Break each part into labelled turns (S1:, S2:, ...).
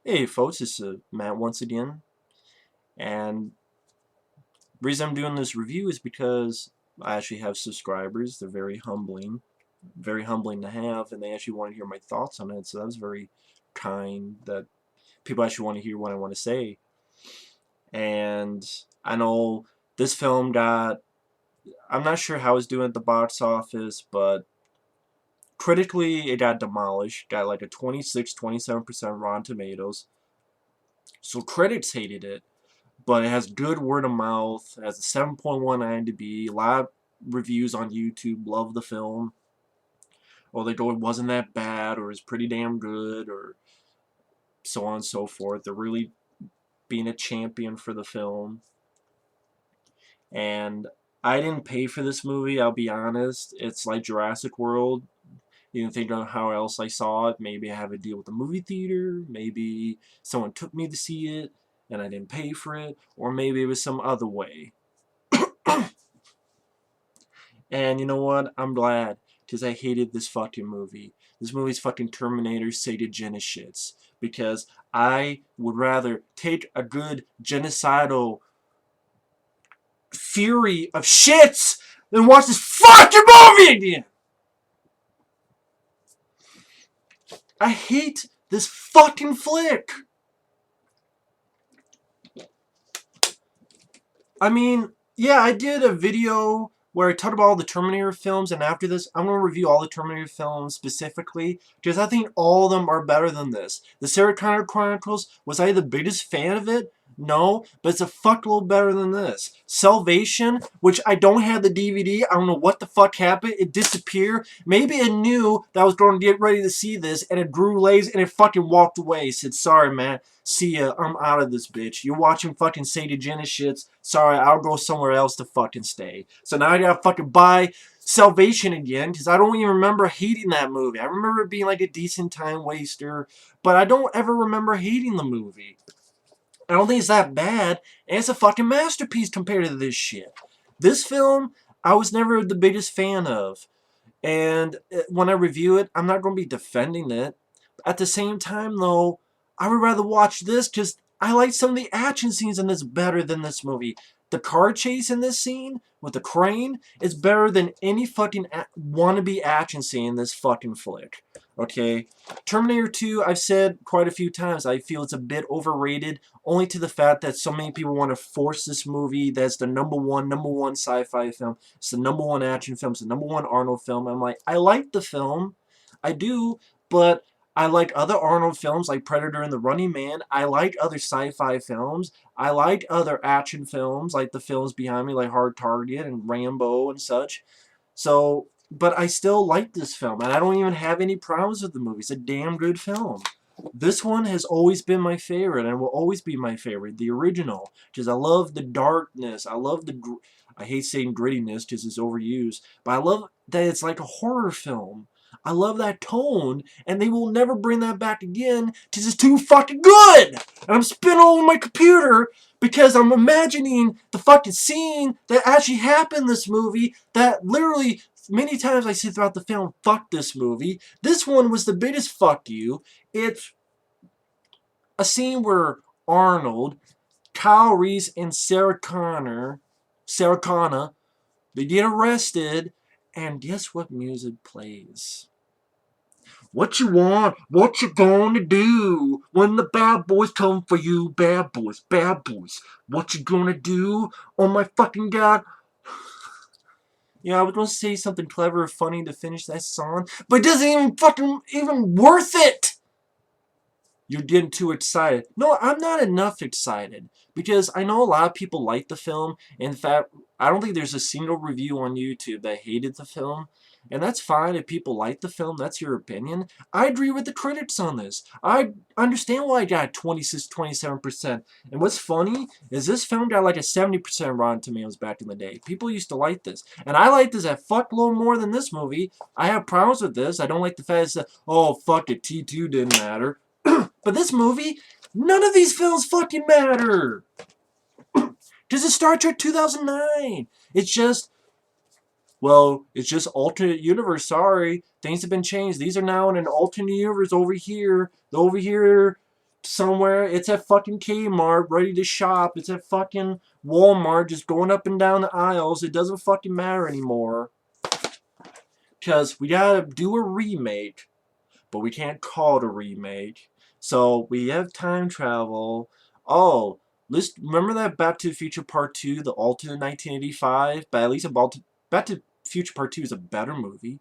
S1: Hey folks, it's Matt once again, and the reason I'm doing this review is because I actually have subscribers. They're very humbling to have, and they actually want to hear my thoughts on it, so that was very kind that people actually want to hear what I want to say. And I know this film I'm not sure how it's doing at the box office, but critically it got demolished, got like a 26-27% Rotten Tomatoes, so critics hated it. But it has good word of mouth. It has a 7.1 IMDb. A lot of reviews on YouTube love the film. Or they go, it wasn't that bad, or it's pretty damn good, or so on and so forth. They're really being a champion for the film. And I didn't pay for this movie, I'll be honest. It's like Jurassic World. You didn't think of how else I saw it. Maybe I have a deal with the movie theater. Maybe someone took me to see it and I didn't pay for it. Or maybe it was some other way. And you know what? I'm glad, because I hated this fucking movie. This movie's fucking Terminator Genisys. Because I would rather take a good genocidal fury of shits than watch this fucking movie again! I hate this fucking flick! I mean, yeah, I did a video where I talked about all the Terminator films, and after this, I'm going to review all the Terminator films specifically, because I think all of them are better than this. The Sarah Connor Chronicles, was I the biggest fan of it? No, but it's a fuckload better than this. Salvation, which I don't have the DVD, I don't know what the fuck happened, it disappeared. Maybe it knew that I was going to get ready to see this, and it grew lazy, and it fucking walked away. It said, sorry man, see ya, I'm out of this bitch. You're watching fucking Sadie Genisys. Sorry, I'll go somewhere else to fucking stay. So now I gotta fucking buy Salvation again, because I don't even remember hating that movie. I remember it being like a decent time waster, but I don't ever remember hating the movie. I don't think it's that bad, and it's a fucking masterpiece compared to this shit. This film, I was never the biggest fan of. And when I review it, I'm not going to be defending it. At the same time, though, I would rather watch this because I like some of the action scenes in this better than this movie. The car chase in this scene with the crane is better than any fucking wannabe action scene in this fucking flick. Okay? Terminator 2, I've said quite a few times, I feel it's a bit overrated, only to the fact that so many people want to force this movie that's the number one sci-fi film. It's the number one action film. It's the number one Arnold film. I'm like, I like the film. I do, but I like other Arnold films like Predator and The Running Man. I like other sci-fi films. I like other action films like the films behind me like Hard Target and Rambo and such. So, but I still like this film, and I don't even have any problems with the movie. It's a damn good film. This one has always been my favorite and will always be my favorite, the original, because I love the darkness. I love I hate saying grittiness because it's overused, but I love that it's like a horror film. I love that tone, and they will never bring that back again because it's too fucking good! And I'm spinning all over my computer because I'm imagining the fucking scene that actually happened in this movie that literally many times I said throughout the film, fuck this movie. This one was the biggest fuck you. It's a scene where Arnold, Kyle Reese, and Sarah Connor, they get arrested, and guess what music plays? What you want? What you gonna do when the bad boys come for you? Bad boys, bad boys. What you gonna do? Oh my fucking god. Yeah, I was gonna say something clever or funny to finish that song, but it doesn't even fucking even worth it! You're getting too excited. No, I'm not enough excited. Because I know a lot of people like the film. In fact, I don't think there's a single review on YouTube that hated the film. And that's fine if people like the film. That's your opinion. I agree with the critics on this. I understand why I got 26-27%. And what's funny is this film got like a 70% Rotten Tomatoes back in the day. People used to like this. And I like this a fuckload more than this movie. I have problems with this. I don't like the fact that, oh, fuck it, T2 didn't matter. But this movie, none of these films fucking matter. Because it's Star Trek 2009. It's just, well, it's just alternate universe. Sorry. Things have been changed. These are now in an alternate universe over here. Over here, somewhere. It's at fucking Kmart, ready to shop. It's at fucking Walmart, just going up and down the aisles. It doesn't fucking matter anymore. Because we gotta do a remake, but we can't call it a remake. So we have time travel. Oh, let's remember that Back to the Future Part 2, the alternate 1985? But at least Back to the Future Part 2 is a better movie,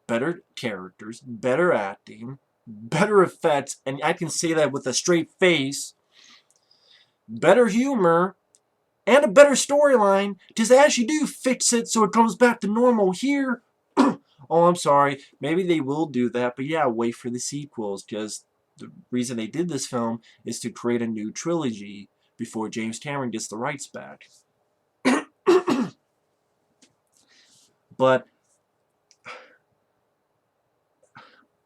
S1: better characters, better acting, better effects, and I can say that with a straight face, better humor, and a better storyline. Just as you do fix it so it comes back to normal here. Oh, I'm sorry. Maybe they will do that, but yeah, wait for the sequels, because the reason they did this film is to create a new trilogy before James Cameron gets the rights back. But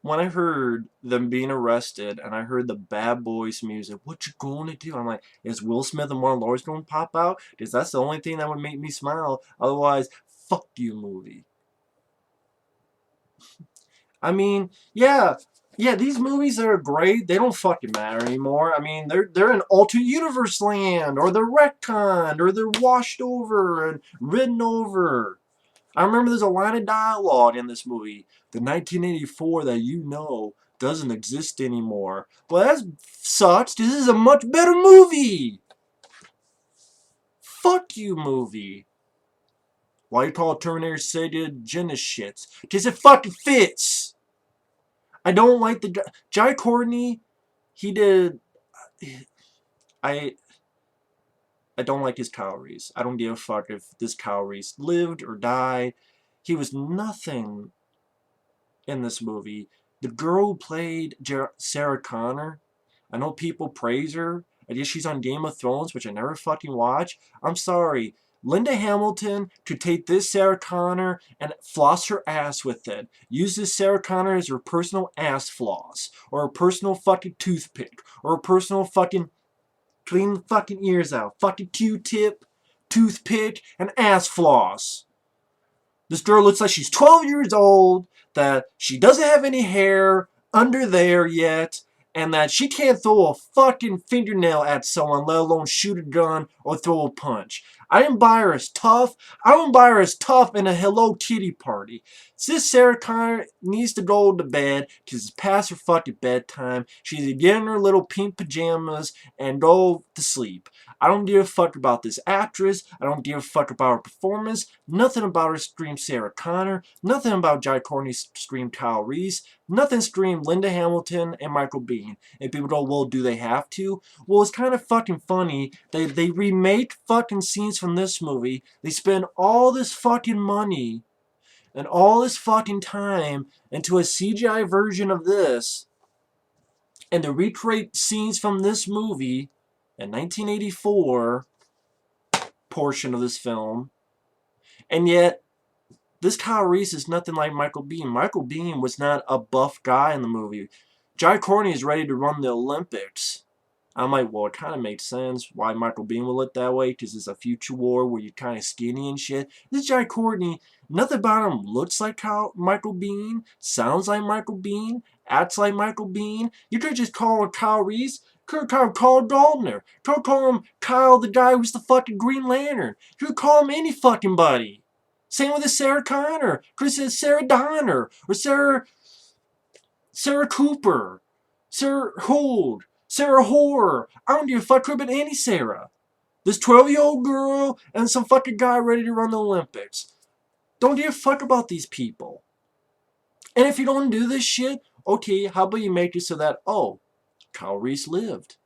S1: when I heard them being arrested and I heard the Bad Boys music, what you gonna do? I'm like, is Will Smith and Martin Lawrence gonna pop out? Because that's the only thing that would make me smile. Otherwise, fuck you, movie. I mean, yeah, these movies that are great, they don't fucking matter anymore. I mean, they're in alternate universe land, or they're retconned, or they're washed over and written over. I remember there's a line of dialogue in this movie, the 1984 that you know doesn't exist anymore. Well, that sucks. This is a much better movie. Fuck you, movie. Why you call it Terminator Genisys? Because it fucking fits. I don't like the Jai Courtney. He did. I don't like his Kyle Reese. I don't give a fuck if this Kyle Reese lived or died. He was nothing in this movie. The girl who played Sarah Connor, I know people praise her. I guess she's on Game of Thrones, which I never fucking watch. I'm sorry. Linda Hamilton could take this Sarah Connor and floss her ass with it. Use this Sarah Connor as her personal ass floss. Or her personal fucking toothpick. Or her personal fucking clean the fucking ears out. Fucking Q-tip, toothpick, and ass floss. This girl looks like she's 12 years old, that she doesn't have any hair under there yet, and that she can't throw a fucking fingernail at someone, let alone shoot a gun or throw a punch. I didn't buy her as tough. I don't buy her as tough in a Hello Kitty party. This Sarah Connor needs to go to bed because it's past her fucking bedtime. She needs to get in her little pink pajamas and go to sleep. I don't give a fuck about this actress. I don't give a fuck about her performance. Nothing about her scream Sarah Connor. Nothing about Jai Courtney scream Kyle Reese. Nothing scream Linda Hamilton and Michael Biehn. And people go, well, do they have to? Well, it's kind of fucking funny. They remake fucking scenes from this movie. They spend all this fucking money and all this fucking time into a CGI version of this, and to recreate scenes from this movie in 1984 portion of this film. And yet, this Kyle Reese is nothing like Michael Biehn. Michael Biehn was not a buff guy in the movie. Jai Courtney is ready to run the Olympics. I'm like, well, it kind of makes sense why Michael Biehn would look that way, because it's a future war where you're kind of skinny and shit. This Jai Courtney, nothing about him looks like Michael Biehn, sounds like Michael Biehn, acts like Michael Biehn. You could just call him Kyle Reese. You could call him Kyle Gardner. You could call him Kyle, the guy who's the fucking Green Lantern. You could call him any fucking buddy. Same with the Sarah Connor. Could have said Sarah Donner or Sarah Cooper, Sarah Hould, Sarah Horror. I don't give a fuck. Could have been any Sarah. This 12-year-old girl and some fucking guy ready to run the Olympics. Don't give a fuck about these people. And if you don't do this shit, okay, how about you make it so that, oh, Kyle Reese lived.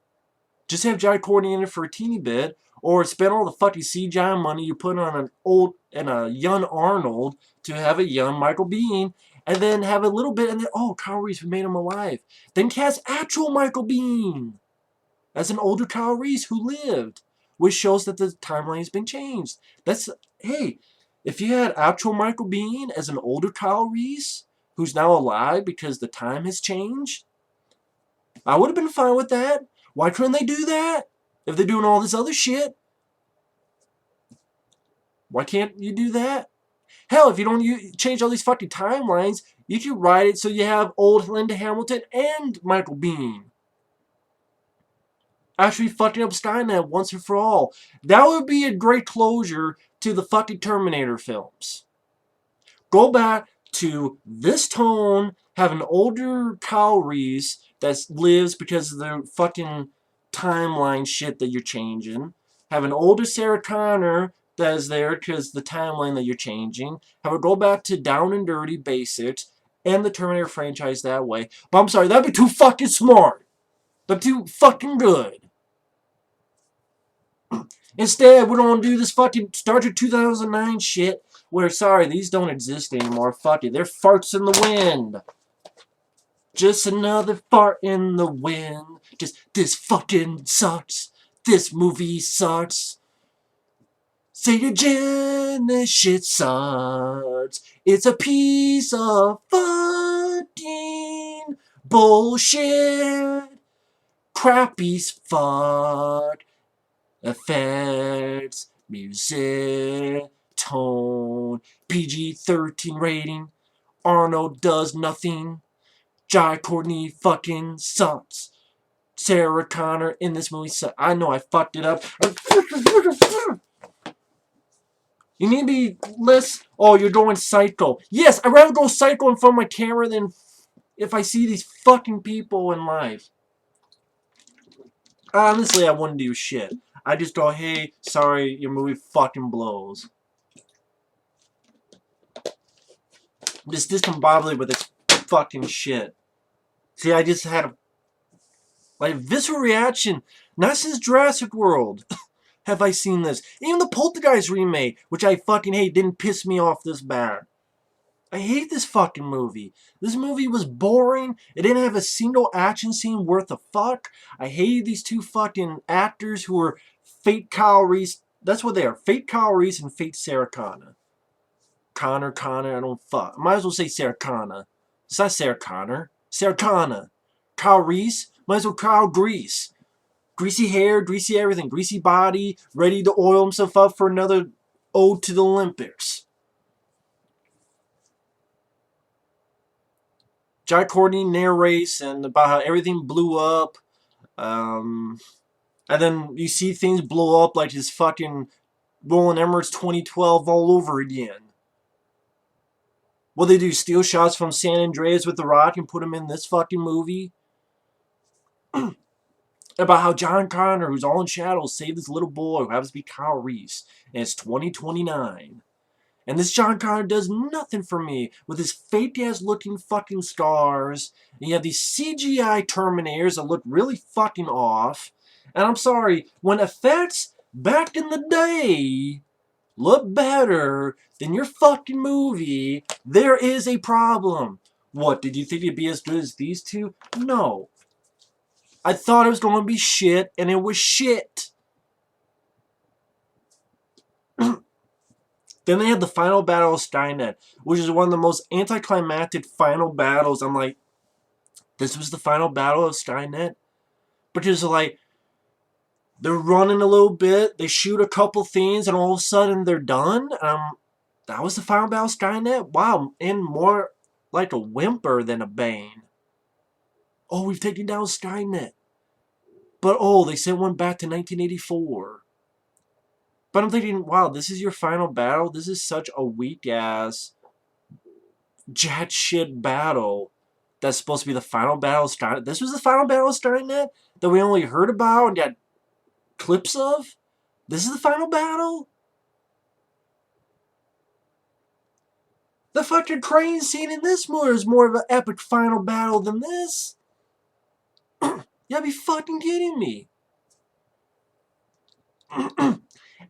S1: Just have Jai Courtney in it for a teeny bit, or spend all the fucking CGI money you put on an old and a young Arnold to have a young Michael Biehn, and then have a little bit, and then, oh, Kyle Reese, we made him alive. Then cast actual Michael Biehn as an older Kyle Reese who lived, which shows that the timeline has been changed. That's, hey, if you had actual Michael Biehn as an older Kyle Reese, who's now alive because the time has changed, I would have been fine with that. Why couldn't they do that? If they're doing all this other shit, why can't you do that? Hell, if you don't change all these fucking timelines, you can write it so you have old Linda Hamilton and Michael Biehn. actually fucking up Skynet once and for all. That would be a great closure to the fucking Terminator films. Go back to this tone, have an older Kyle Reese that lives because of the fucking timeline shit that you're changing. Have an older Sarah Connor that is there because the timeline that you're changing. Have her go back to down and dirty basics and the Terminator franchise that way. But I'm sorry, that'd be too fucking smart. That'd be too fucking good. Instead, we're gonna do this fucking Star Trek 2009 shit where, sorry, these don't exist anymore. Fuck it. They're farts in the wind. Just another fart in the wind. Just, this fucking sucks. This movie sucks. Say Genisys shit sucks. It's a piece of fucking bullshit. Crappy fuck. Effects, music, tone, PG-13 rating. Arnold does nothing. Jai Courtney fucking sucks. Sarah Connor in this movie sucks. I know I fucked it up. You need to be less. Oh, you're going psycho. Yes, I'd rather go psycho in front of my camera than if I see these fucking people in live. Honestly, I wouldn't do shit. I just go, hey, sorry, your movie fucking blows. I'm just discombobulated with this fucking shit. See, I just had a visceral reaction. Not since Jurassic World have I seen this. Even the Poltergeist remake, which I fucking hate, didn't piss me off this bad. I hate this fucking movie. This movie was boring. It didn't have a single action scene worth a fuck. I hated these two fucking actors who were fake Kyle Reese. That's what they are. Fake Kyle Reese and fake Sarah Connor. Connor, I don't fuck. I might as well say Sarah Connor. It's not Sarah Connor. Sarah Connor. Kyle Reese. Might as well Kyle Grease. Greasy hair, greasy everything. Greasy body. Ready to oil himself up for another ode to the Olympics. Jai Courtney narrates and about how everything blew up. And then you see things blow up like his fucking Roland Emmerich's 2012 all over again. What they do, steal shots from San Andreas with The Rock and put them in this fucking movie? About how John Connor, who's all in shadows, saved this little boy who happens to be Kyle Reese. And it's 2029. And this John Connor does nothing for me with his fake-ass looking fucking scars. And you have these CGI Terminators that look really fucking off. And I'm sorry, when effects back in the day look better than your fucking movie, there is a problem. What, did you think it'd be as good as these two? No. I thought it was going to be shit, and it was shit. Then they had the final battle of Skynet, which is one of the most anticlimactic final battles. I'm like, this was the final battle of Skynet? Because like, they're running a little bit, they shoot a couple things, and all of a sudden they're done. That was the final battle of Skynet? Wow, and more like a whimper than a bang. Oh, we've taken down Skynet. But oh, they sent one back to 1984. But I'm thinking, wow, this is your final battle? This is such a weak-ass, jack shit battle that's supposed to be the final battle of Skynet. This was the final battle of Skynet that we only heard about and got clips of? This is the final battle? The fucking crane scene in this movie is more of an epic final battle than this. You gotta be fucking kidding me.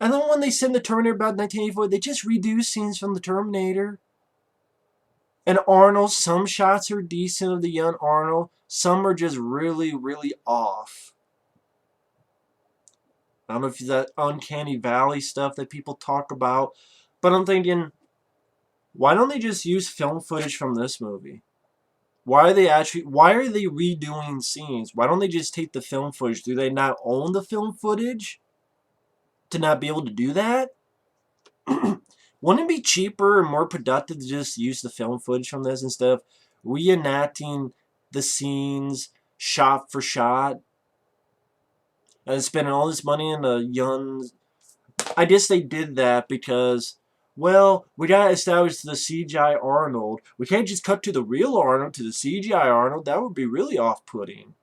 S1: And then when they send the Terminator back in 1984, they just redo scenes from the Terminator. And Arnold, some shots are decent of the young Arnold. Some are just really, really off. I don't know if it's that uncanny valley stuff that people talk about. But I'm thinking, why don't they just use film footage from this movie? Why are they redoing scenes? Why don't they just take the film footage? Do they not own the film footage to not be able to do that? Wouldn't it be cheaper and more productive to just use the film footage from this instead of reenacting the scenes shot for shot? And spending all this money on the young... I guess they did that because, well, we gotta establish the CGI Arnold. We can't just cut to the real Arnold to the CGI Arnold. That would be really off-putting.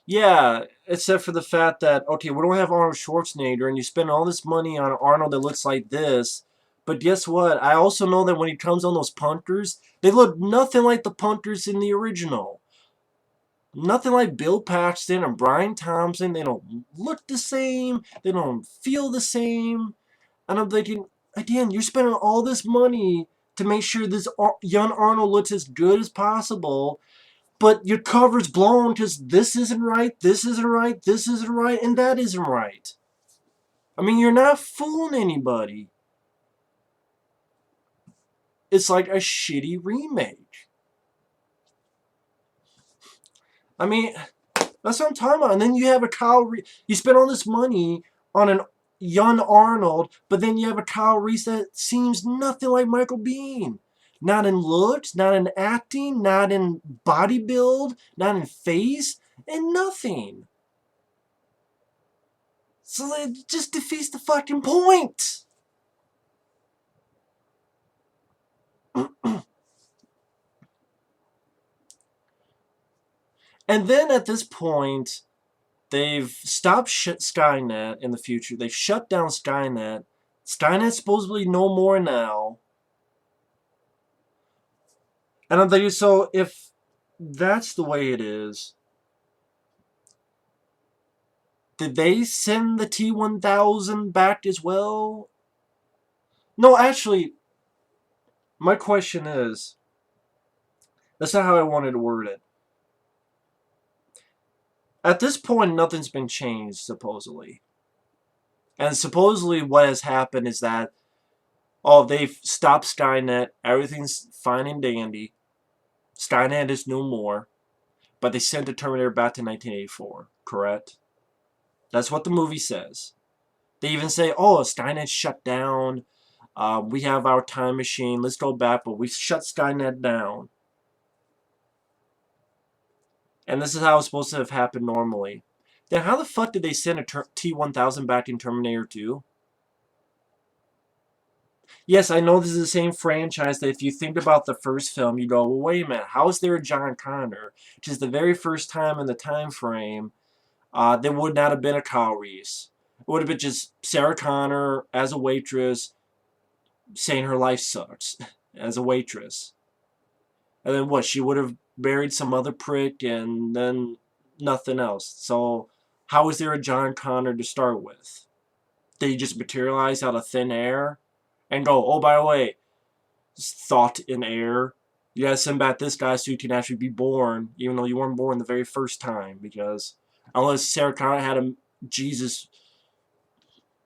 S1: Yeah, except for the fact that, okay, we don't have Arnold Schwarzenegger, and you spend all this money on Arnold that looks like this, but guess what? I also know that when he comes on those punters, they look nothing like the punters in the original. Nothing like Bill Paxton and Brian Thompson. They don't look the same. They don't feel the same. And I'm thinking, again, you're spending all this money to make sure this young Arnold looks as good as possible, but your cover's blown because this isn't right, this isn't right, this isn't right, and that isn't right. I mean, you're not fooling anybody. It's like a shitty remake. I mean, that's what I'm talking about. And then you have a Kyle Reese. You spend all this money on an young Arnold, but then you have a Kyle Reese that seems nothing like Michael Biehn. Not in looks, not in acting, not in body build, not in face, and nothing. So it just defeats the fucking point. And then at this point, they've stopped Skynet in the future. They've shut down Skynet. Skynet's supposedly no more now. And I'm thinking, so if that's the way it is, did they send the T-1000 back as well? No, actually, my question is, that's not how I wanted to word it. At this point, nothing's been changed, supposedly. And supposedly what has happened is that, oh, they've stopped Skynet, everything's fine and dandy. Skynet is no more. But they sent the Terminator back to 1984, correct? That's what the movie says. They even say, oh, Skynet's shut down. We have our time machine. Let's go back, but we shut Skynet down. And this is how it's supposed to have happened normally. Then how the fuck did they send a T-1000 back in Terminator 2? Yes, I know this is the same franchise that if you think about the first film, you go, well, wait a minute, how is there a John Connor? Which is the very first time in the time frame there would not have been a Kyle Reese. It would have been just Sarah Connor as a waitress saying her life sucks as a waitress. And then what, she would have married some other prick and then nothing else. So how is there a John Connor to start with? Did he just materialize out of thin air? And go, oh, by the way, thought in air. You gotta send back this guy so you can actually be born, even though you weren't born the very first time. Because unless Sarah Connor had a Jesus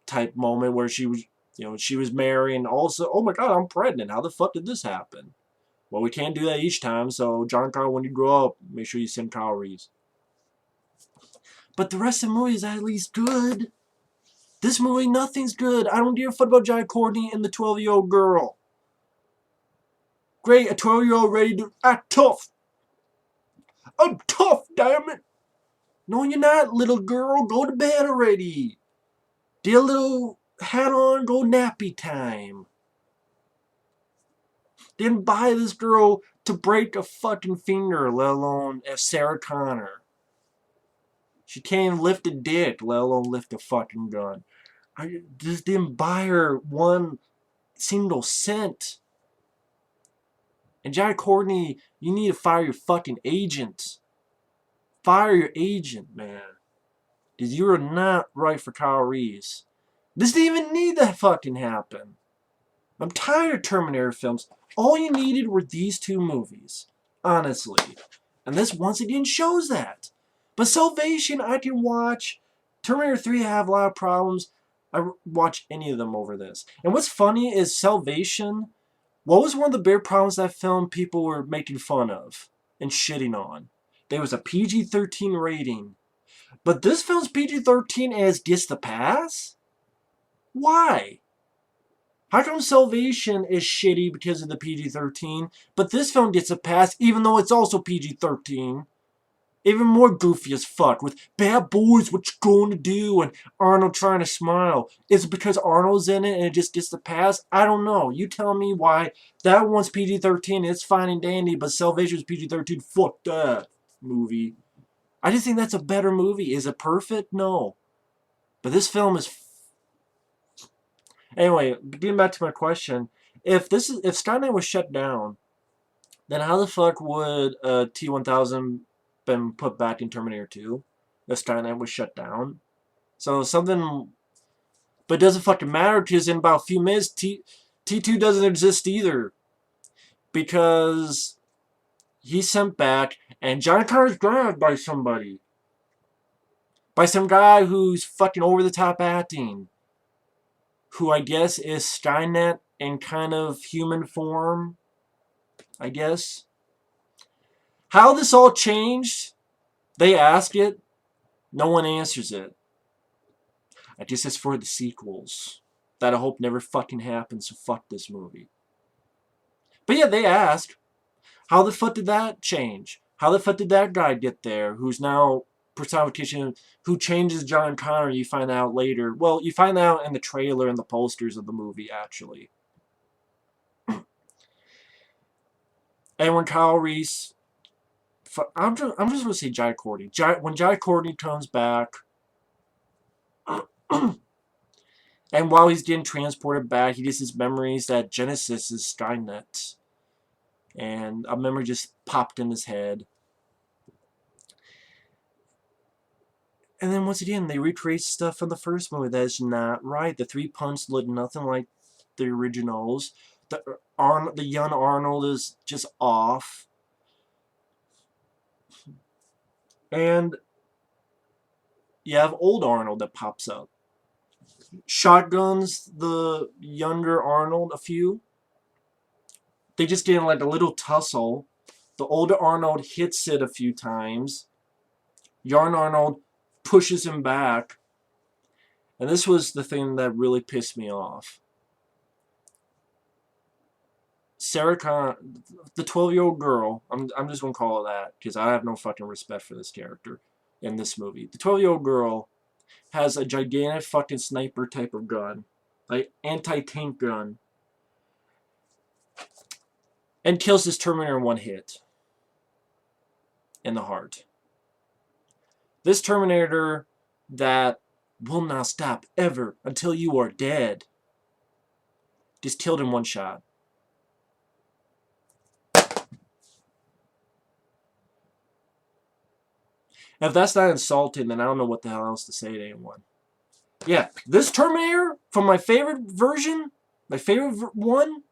S1: type moment where she was, she was marrying, also, oh my God, I'm pregnant. How the fuck did this happen? Well, we can't do that each time. So John Connor, when you grow up, make sure you send Kyle Reese. But the rest of the movie is at least good. This movie, nothing's good. I don't give a fuck about Jai Courtney and the 12-year-old girl. Great, a 12-year-old ready to act tough. I'm tough, damn it. No, you're not, little girl. Go to bed already. Get a little hat on, go nappy time. Didn't buy this girl to break a fucking finger, let alone a Sarah Connor. She can't even lift a dick, let alone lift a fucking gun. I just didn't buy her one single cent. And Jai Courtney, you need to fire your fucking agent. Fire your agent, man. Because you are not right for Kyle Reese. This didn't even need to fucking happen. I'm tired of Terminator films. All you needed were these two movies. Honestly. And this once again shows that. But Salvation, I can watch. Terminator 3, I have a lot of problems. I watch any of them over this. And what's funny is Salvation, what was one of the big problems that film people were making fun of and shitting on? There was a PG-13 rating. But this film's PG-13 and it gets the pass? Why? How come Salvation is shitty because of the PG-13, but this film gets a pass even though it's also PG-13? Even more goofy as fuck with bad boys, what you gonna do? And Arnold trying to smile. Is it because Arnold's in it and it just gets the pass? I don't know. You tell me why. That one's PG-13. It's fine and dandy, but Salvation's PG-13. Fuck that movie. I just think that's a better movie. Is it perfect? No. But this film is... Anyway, getting back to my question. If Skynet was shut down, then how the fuck would T-1000 been put back in Terminator 2? If Skynet was shut down? So something... But it doesn't fucking matter because in about a few minutes, T2 doesn't exist either. Because he's sent back and John Connor's grabbed by somebody. By some guy who's fucking over the top acting. Who I guess is Skynet in kind of human form. I guess. How this all changed? They ask it. No one answers it. I guess it's for the sequels. That I hope never fucking happens, so fuck this movie. But yeah, they ask. How the fuck did that change? How the fuck did that guy get there? Who's now personification, who changes John Connor, you find out later. Well, you find out in the trailer and the posters of the movie, actually. And when Kyle Reese... I'm just going to say Jai Courtney. When Jai Courtney comes back... and while he's getting transported back, he gets his memories that Genisys is Skynet. And a memory just popped in his head. And then once again, they recreate stuff from the first movie that is not right. The three punch look nothing like the originals. The young Arnold is just off. And you have old Arnold that pops up. Shotguns the younger Arnold a few. They just get in like a little tussle. The older Arnold hits it a few times. Young Arnold pushes him back. And this was the thing that really pissed me off. Sarah Connor, the 12-year-old girl, I'm just going to call her that because I have no fucking respect for this character in this movie. The 12-year-old girl has a gigantic fucking sniper type of gun. Like anti-tank gun. And kills this Terminator in one hit. In the heart. This Terminator that will not stop ever until you are dead. Just killed in one shot. If that's not insulting, then I don't know what the hell else to say to anyone. Yeah, this Terminator, from my favorite version, my favorite one,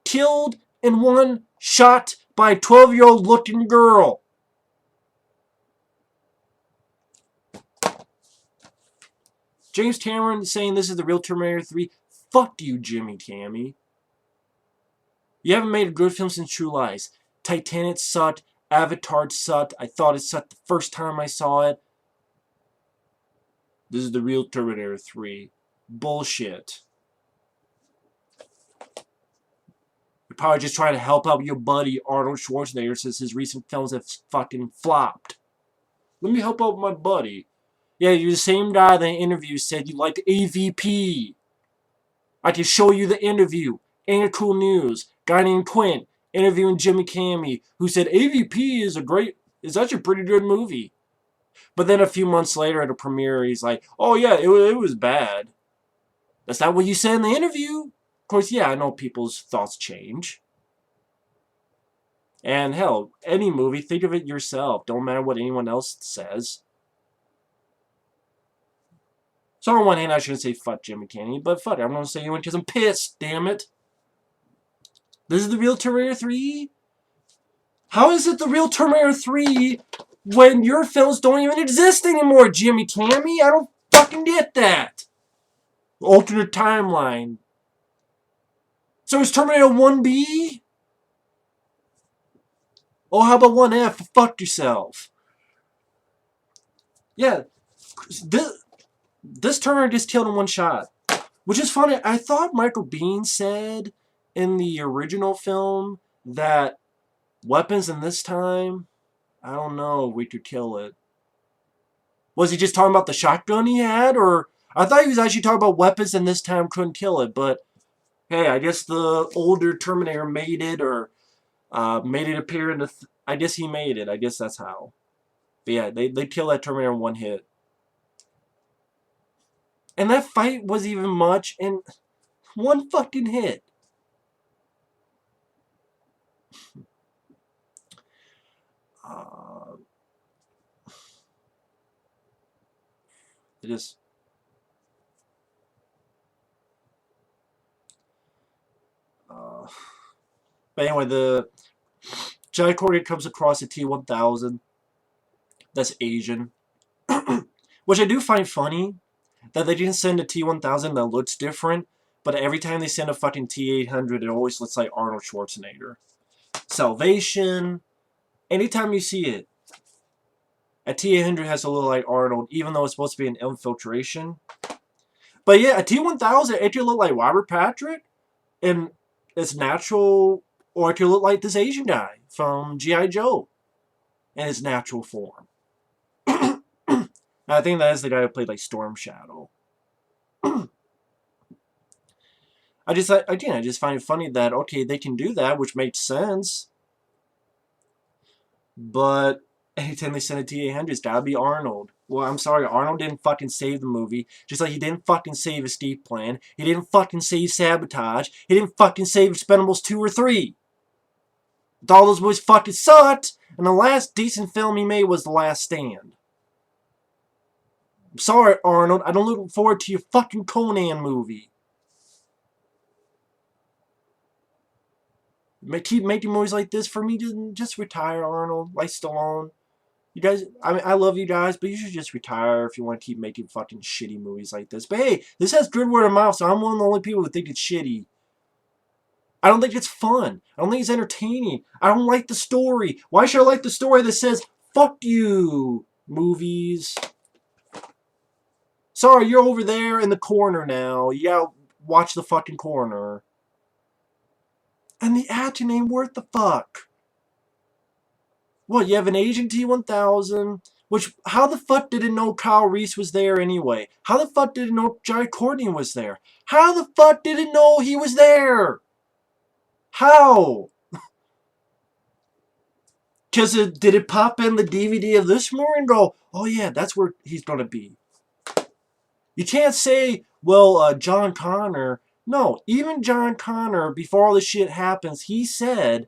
S1: killed in one shot by a 12-year-old looking girl. James Cameron saying this is the real Terminator 3. Fuck you, Jimmy Cammy. You haven't made a good film since True Lies. Titanic sucked. Avatar sucked. I thought it sucked the first time I saw it. This is the real Terminator 3. Bullshit. You're probably just trying to help out your buddy Arnold Schwarzenegger since his recent films have fucking flopped. Let me help out my buddy. Yeah, you're the same guy that in the interview said you liked AVP. I can show you the interview. Ain't it cool news? Guy named Quint interviewing Jimmy Cammy, who said AVP is actually a pretty good movie. But then a few months later at a premiere, he's like, oh yeah, it was bad. That's not what you said in the interview. Of course, yeah, I know people's thoughts change. And hell, any movie, think of it yourself. Don't matter what anyone else says. So on one hand, I shouldn't say fuck Jimmy Cammy, but fuck it, I'm going to say anyone because I'm pissed, damn it. This is the real Terminator 3? How is it the real Terminator 3 when your films don't even exist anymore, Jimmy Cammy? I don't fucking get that. Alternate timeline. So is Terminator 1B? Oh, how about 1F? Fuck yourself. Yeah, this Terminator just killed in one shot. Which is funny. I thought Michael Biehn said in the original film that weapons in this time I don't know if we could kill it. Was he just talking about the shotgun he had? Or I thought he was actually talking about weapons and this time couldn't kill it. But hey, I guess the older Terminator made it, or made it appear in the... I guess he made it. I guess that's how. But yeah, they killed that Terminator in one hit. And that fight was even much in one fucking hit. Uh, it just... but anyway, the Jai Courtney comes across a T-1000 that's Asian. Which I do find funny, that they didn't send a T-1000 that looks different, but every time they send a fucking T-800, it always looks like Arnold Schwarzenegger. Salvation, anytime you see it, a T-800 has to look like Arnold, even though it's supposed to be an infiltration. But yeah, a T-1000, it could look like Robert Patrick, and it's natural, or it could look like this Asian guy from G.I. Joe in his natural form. I think that is the guy who played like Storm Shadow. I just find it funny that, okay, they can do that, which makes sense. But anytime they send a T-800, it's gotta be Arnold. Well, I'm sorry, Arnold didn't fucking save the movie. Just like he didn't fucking save Escape Plan. He didn't fucking save Sabotage. He didn't fucking save Expendables 2 or 3. All those movies fucking sucked. And the last decent film he made was The Last Stand. I'm sorry, Arnold. I don't look forward to your fucking Conan movie. Keep making movies like this for me. Just retire, Arnold. Like Stallone. You guys, I mean, I love you guys, but you should just retire if you want to keep making fucking shitty movies like this. But hey, this has good word of mouth, so I'm one of the only people who think it's shitty. I don't think it's fun. I don't think it's entertaining. I don't like the story. Why should I like the story that says, fuck you, movies? Sorry, you're over there in the corner now. You gotta watch the fucking corner. And the action ain't worth the fuck. What, you have an Asian T-1000? Which, how the fuck did it know Kyle Reese was there anyway? How the fuck did it know Jai Courtney was there? How the fuck did it know he was there? How? Because did it pop in the DVD of this movie and go, oh yeah, that's where he's going to be? You can't say, well, John Connor. No, even John Connor, before all this shit happens, he said,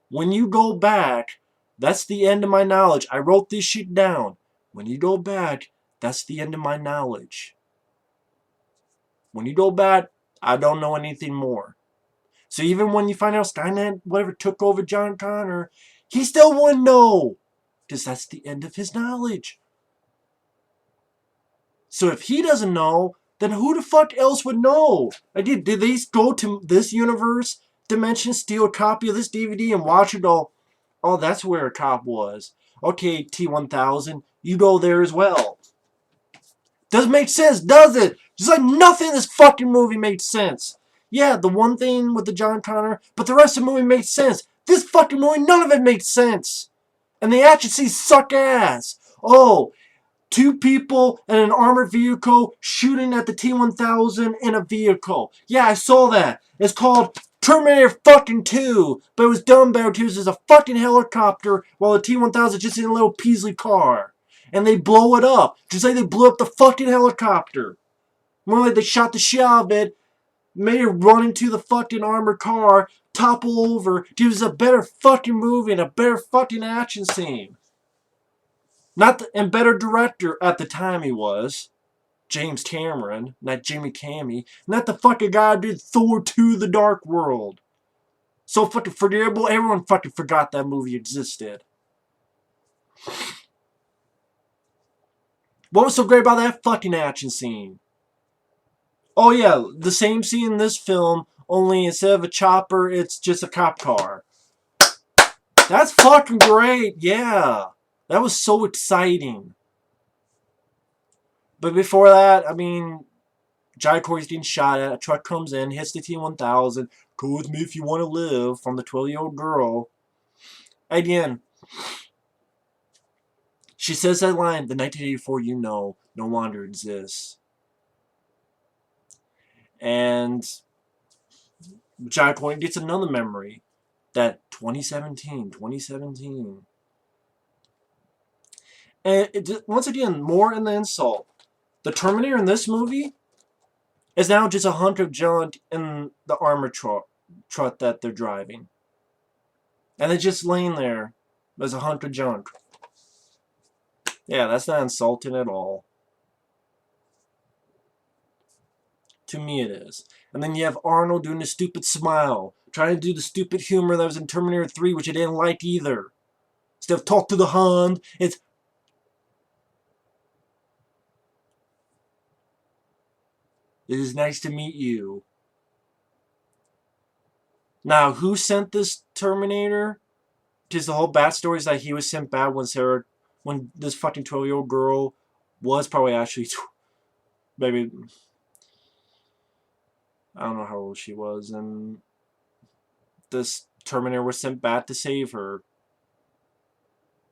S1: when you go back, that's the end of my knowledge. I wrote this shit down. When you go back, that's the end of my knowledge. When you go back, I don't know anything more. So even when you find out Skynet, whatever, took over John Connor, he still wouldn't know. Because that's the end of his knowledge. So if he doesn't know, then who the fuck else would know? Did they go to this universe dimension, steal a copy of this DVD and watch it, go, oh, that's where a cop was. Okay, T-1000, you go there as well. Doesn't make sense, does it? Just like nothing in this fucking movie made sense. Yeah, the one thing with the John Connor, but the rest of the movie made sense. This fucking movie, none of it made sense. And the action scenes suck ass. Oh, 2 people in an armored vehicle shooting at the T-1000 in a vehicle. Yeah, I saw that. It's called Terminator fucking 2. But it was done better because there's a fucking helicopter while the T-1000 is just in a little Peasley car. And they blow it up. Just like they blew up the fucking helicopter. More like they shot the shit out of it, made it run into the fucking armored car, topple over. Gives a better fucking movie and a better fucking action scene. And better director at the time he was. James Cameron, not Jimmy Cammy. Not the fucking guy who did Thor 2 The Dark World. So fucking forgettable, everyone fucking forgot that movie existed. What was so great about that fucking action scene? Oh yeah, the same scene in this film, only instead of a chopper, it's just a cop car. That's fucking great, yeah. That was so exciting. But before that, I mean, Jai Courtney's getting shot at. A truck comes in, hits the T-1000. Go with me if you want to live, from the 12-year-old girl. Again, She says that line, the 1984 you know no longer exists. And Jai Courtney gets another memory. That 2017. And once again, more in the insult. The Terminator in this movie is now just a hunk of junk in the armor truck that they're driving. And it's just laying there as a hunk of junk. Yeah, that's not insulting at all. To me it is. And then you have Arnold doing the stupid smile. Trying to do the stupid humor that was in Terminator 3, which I didn't like either. Instead of talk to the hand, it's... It is nice to meet you. Now, who sent this Terminator? Because the whole backstory is that he was sent back when this fucking 12-year-old girl was probably actually... Maybe... I don't know how old she was, and this Terminator was sent back to save her.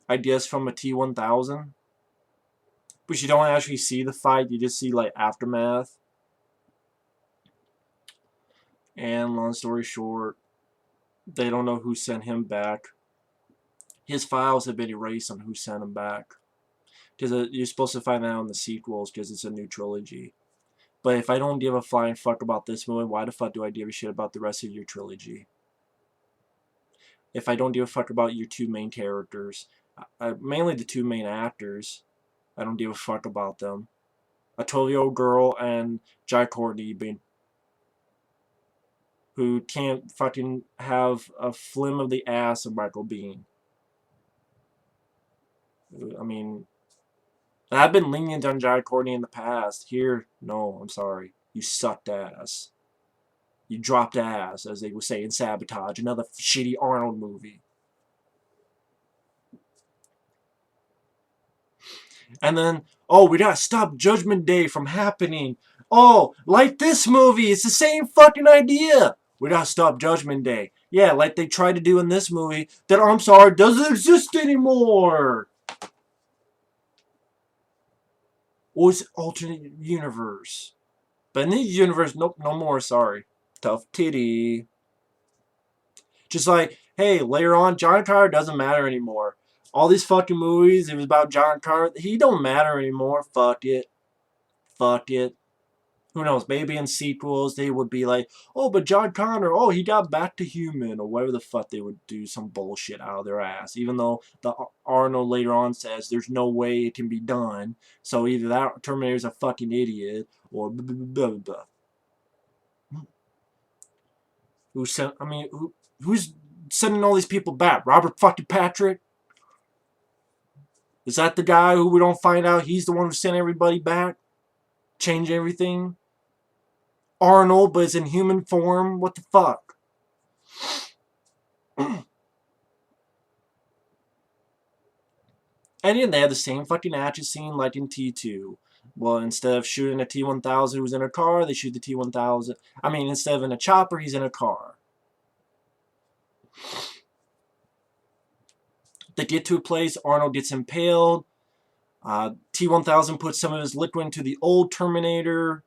S1: I guess from a T-1000. But you don't actually see the fight, you just see like aftermath. And long story short, they don't know who sent him back. His files have been erased on who sent him back. Because you're supposed to find out in the sequels because it's a new trilogy. But if I don't give a flying fuck about this movie, why the fuck do I give a shit about the rest of your trilogy? If I don't give a fuck about your two main characters, mainly the two main actors, I don't give a fuck about them. A 12-year-old girl and Jai Courtney who can't fucking have a flim of the ass of Michael Biehn. I mean... I've been lenient on Jai Courtney in the past. Here, no, I'm sorry. You sucked ass. You dropped ass, as they would say in Sabotage, another shitty Arnold movie. And then, oh, we gotta stop Judgment Day from happening. Oh, like this movie, it's the same fucking idea. We gotta stop Judgment Day. Yeah, like they tried to do in this movie that, I'm sorry, doesn't exist anymore. Or it's alternate universe. But in this universe, nope, no more, sorry. Tough titty. Just like, hey, later on, John Connor doesn't matter anymore. All these fucking movies, it was about John Connor. He don't matter anymore. Fuck it. Fuck it. Who knows, maybe in sequels they would be like, oh, but John Connor, oh, he got back to human, or whatever the fuck they would do some bullshit out of their ass. Even though the Arnold later on says there's no way it can be done. So either that Terminator's a fucking idiot, or blah, blah, blah, blah. Who's sending all these people back? Robert fucking Patrick? Is that the guy who we don't find out he's the one who sent everybody back? Change everything? Arnold, but it's in human form? What the fuck? And then they had the same fucking action scene like in T2. Well, instead of shooting a T-1000 who's in a car, they shoot the T-1000. I mean, instead of in a chopper, he's in a car. They get to a place, Arnold gets impaled. T-1000 puts some of his liquid into the old Terminator,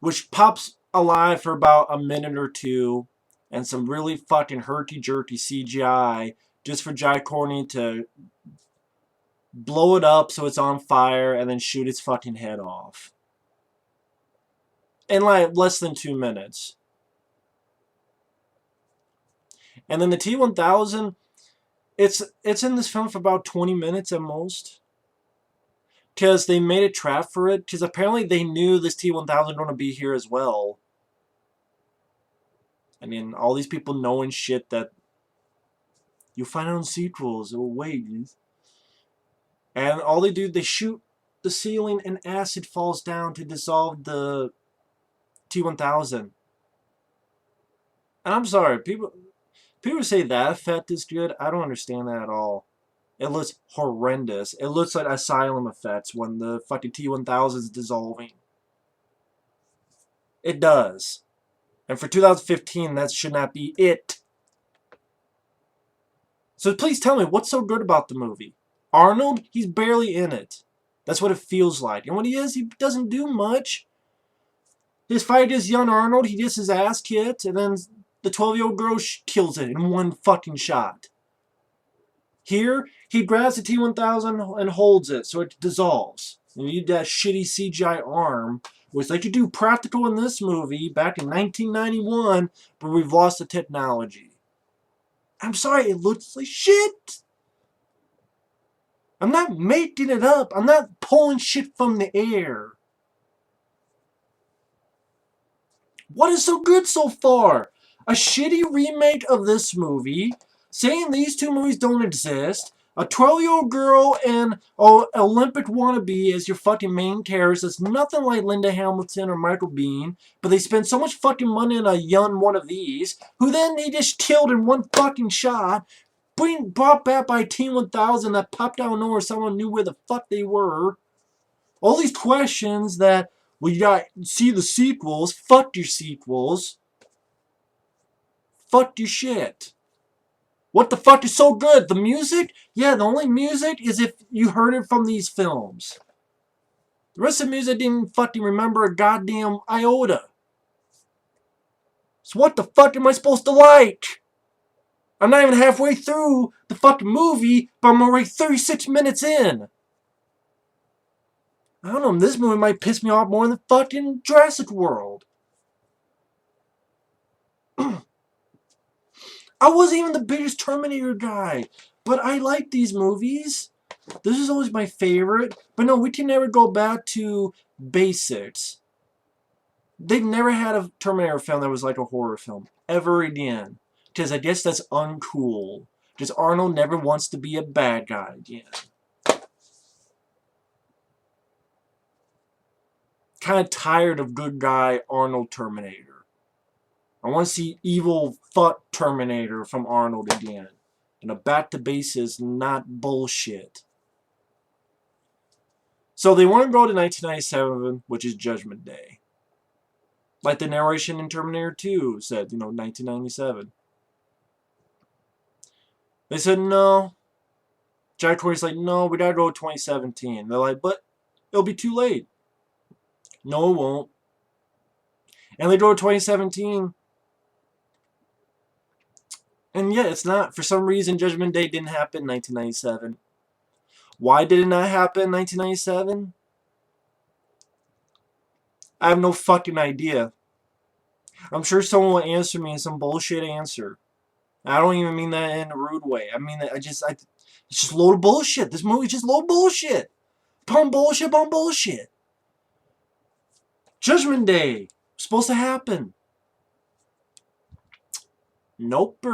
S1: which pops alive for about a minute or two, and some really fucking herky-jerky CGI just for Jai Courtney to blow it up so it's on fire and then shoot its fucking head off. In like less than 2 minutes. And then the T-1000, it's in this film for about 20 minutes at most. Because they made a trap for it. Because apparently they knew this T-1000 was going to be here as well. I mean, all these people knowing shit that you'll find out in sequels. Oh, wait. And all they do, they shoot the ceiling and acid falls down to dissolve the T-1000. And I'm sorry, people say that effect is good. I don't understand that at all. It looks horrendous. It looks like Asylum effects when the fucking T-1000 is dissolving. It does. And for 2015, that should not be it. So please tell me, what's so good about the movie? Arnold, he's barely in it. That's what it feels like. And when he is, he doesn't do much. His fight against young Arnold, he gets his ass kicked, and then the 12-year-old girl kills it in one fucking shot. Here, he grabs the T-1000 and holds it so it dissolves. And you need that shitty CGI arm, which they could do practical in this movie back in 1991, but we've lost the technology. I'm sorry, it looks like shit. I'm not making it up. I'm not pulling shit from the air. What is so good so far? A shitty remake of this movie, saying these two movies don't exist, a 12-year-old girl and an Olympic wannabe as your fucking main characters. It's nothing like Linda Hamilton or Michael Biehn, but they spend so much fucking money on a young one of these, who then they just killed in one fucking shot, brought back by T-1000 that popped out of nowhere, someone knew where the fuck they were. All these questions that, well, you gotta see the sequels. Fuck your sequels. Fuck your shit. What the fuck is so good? The music? Yeah, the only music is if you heard it from these films. The rest of the music I didn't fucking remember a goddamn iota. So what the fuck am I supposed to like? I'm not even halfway through the fucking movie, but I'm already 36 minutes in. I don't know, this movie might piss me off more than fucking Jurassic World. I wasn't even the biggest Terminator guy, but I like these movies. This is always my favorite. But no, we can never go back to basics. They've never had a Terminator film that was like a horror film. Ever again. Because I guess that's uncool. Because Arnold never wants to be a bad guy again. Kind of tired of good guy Arnold Terminator. I want to see evil fuck Terminator from Arnold again. And a back to basics, not bullshit. So they want to go to 1997, which is Judgment Day. Like the narration in Terminator 2 said, 1997. They said no. Jai Courtney's like, no, we gotta go to 2017. They're like, but it'll be too late. No, it won't. And they go to 2017. And yeah, it's not. For some reason, Judgment Day didn't happen in 1997. Why did it not happen in 1997? I have no fucking idea. I'm sure someone will answer me in some bullshit answer. I don't even mean that in a rude way. I mean, it's just a load of bullshit. This movie's just a load of bullshit. Upon bullshit, upon bullshit. Judgment Day. Supposed to happen. Nope.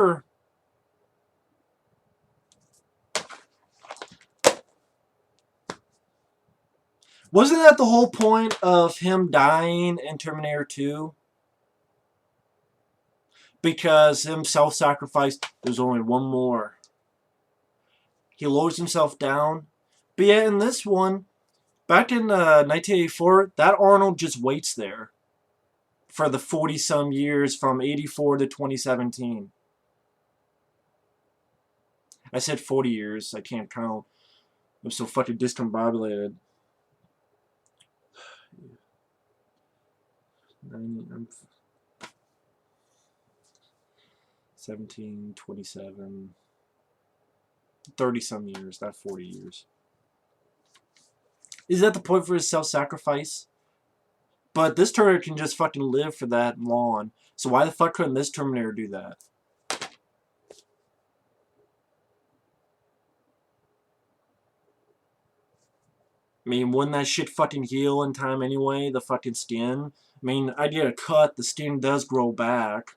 S1: Wasn't that the whole point of him dying in Terminator 2? Because him self-sacrificed, there's only one more. He lowers himself down. But yeah, in this one, back in 1984, that Arnold just waits there for the 40-some years from 84 to 2017. I said 40 years. I can't count. I'm so fucking discombobulated. 17, 27, 30-some years, not 40 years. Is that the point for his self-sacrifice? But this Terminator can just fucking live for that long. So why the fuck couldn't this Terminator do that? I mean, wouldn't that shit fucking heal in time anyway? The fucking skin? I mean, I get a cut, the skin does grow back.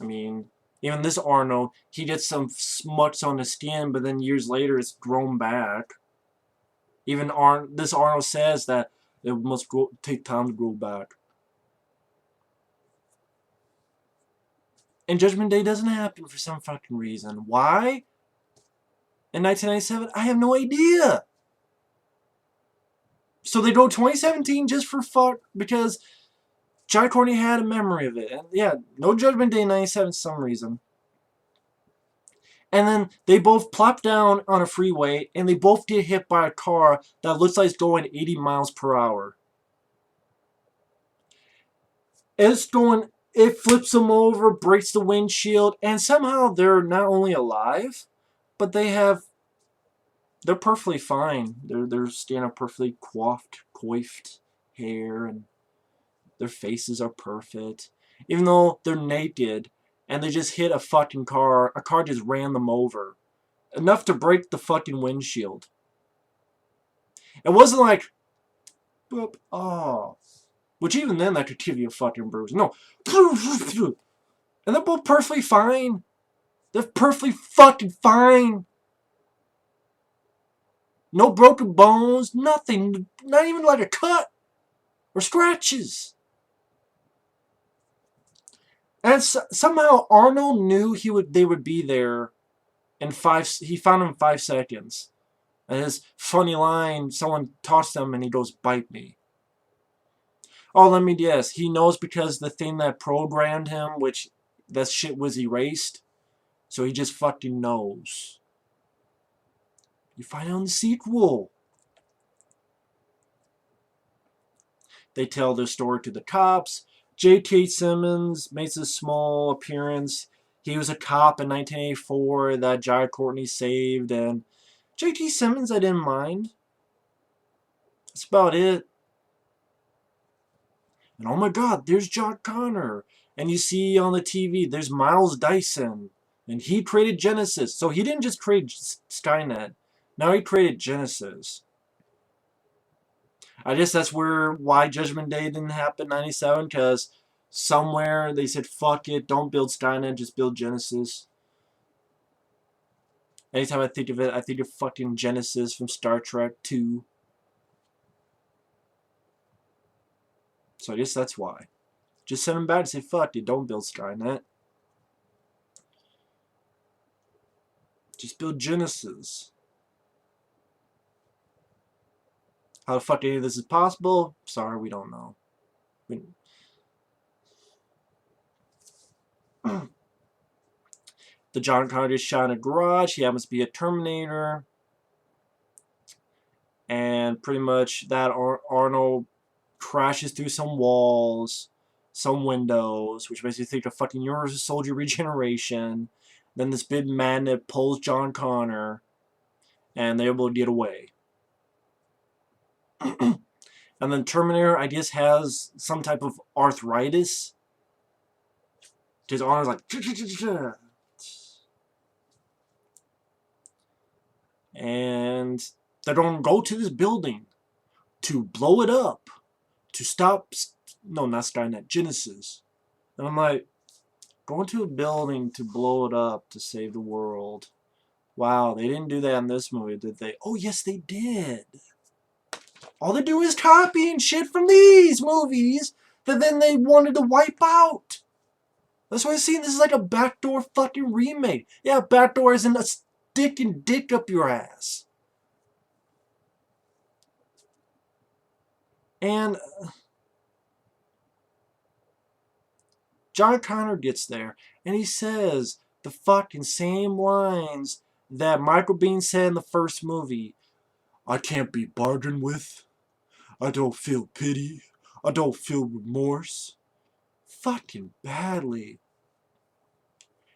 S1: I mean, even this Arnold, he gets some smuts on the skin, but then years later it's grown back. Even this Arnold says that it must take time to grow back. And Judgment Day doesn't happen for some fucking reason. Why? In 1997, I have no idea. So they go 2017 just for fuck, because Jai Courtney had a memory of it. And yeah, no Judgment Day in 97 for some reason. And then they both plop down on a freeway, and they both get hit by a car that looks like it's going 80 miles per hour. It's going, it flips them over, breaks the windshield, and somehow they're not only alive, but they're perfectly fine. They're standing up perfectly coiffed hair, and their faces are perfect. Even though they're naked, and they just hit a fucking car, a car just ran them over. Enough to break the fucking windshield. It wasn't like, boop, oh. Which even then, that could give you a fucking bruise. No. And they're both perfectly fine. They're perfectly fucking fine. No broken bones, nothing. Not even like a cut or scratches. And somehow Arnold knew they would be there in he found him in 5 seconds. And his funny line, someone tossed him and he goes, "Bite me." Oh, let me guess. He knows because the thing that programmed him, which that shit was erased. So he just fucking knows. You find out in the sequel. They tell their story to the cops. J.K. Simmons makes a small appearance. He was a cop in 1984 that Jai Courtney saved. And J.K. Simmons, I didn't mind. That's about it. And oh my god, there's John Connor. And you see on the TV, there's Miles Dyson. And he created Genisys. So he didn't just create Skynet. Now he created Genisys. I guess that's why Judgment Day didn't happen in 97, because somewhere they said, fuck it, don't build Skynet, just build Genisys. Anytime I think of it, I think of fucking Genisys from Star Trek 2. So I guess that's why. Just send them back and say, fuck it, don't build Skynet. Just build Genisys. How the fuck any of this is possible? Sorry, we don't know. The John Connor is shot in a garage. He happens to be a Terminator. And pretty much that Arnold crashes through some walls, some windows, which makes you think of fucking Universal Soldier Regeneration. Then this big magnet pulls John Connor, and they're able to get away. And then Terminator, I guess, has some type of arthritis. His arm's like... And they're going to go to this building to blow it up. To stop... No, not Skynet. Genisys. And I'm like, going to a building to blow it up to save the world. Wow, they didn't do that in this movie, did they? Oh, yes, they did. All they do is copying shit from these movies that then they wanted to wipe out. That's why I'm saying this is like a backdoor fucking remake. Yeah, backdoor isn't a sticking dick up your ass. And John Connor gets there, and he says the fucking same lines that Michael Biehn said in the first movie. I can't be bargained with. I don't feel pity. I don't feel remorse. Fucking badly.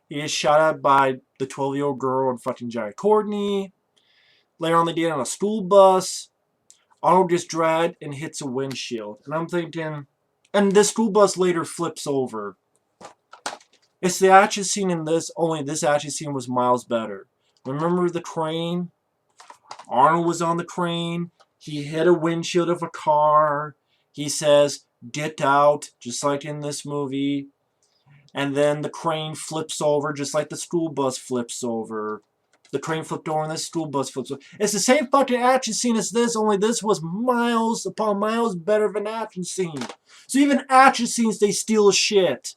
S1: He is shot at by the 12-year-old girl and fucking Jai Courtney. Later on, they get on a school bus. Arnold gets dragged and hits a windshield. And I'm thinking... And this school bus later flips over. It's the action scene in this, only this action scene was miles better. Remember the crane? Arnold was on the crane. He hit a windshield of a car. He says, "Get out," just like in this movie. And then the crane flips over, just like the school bus flips over. The crane flipped over and the school bus flips over. It's the same fucking action scene as this, only this was miles upon miles better of an action scene. So even action scenes, they steal shit.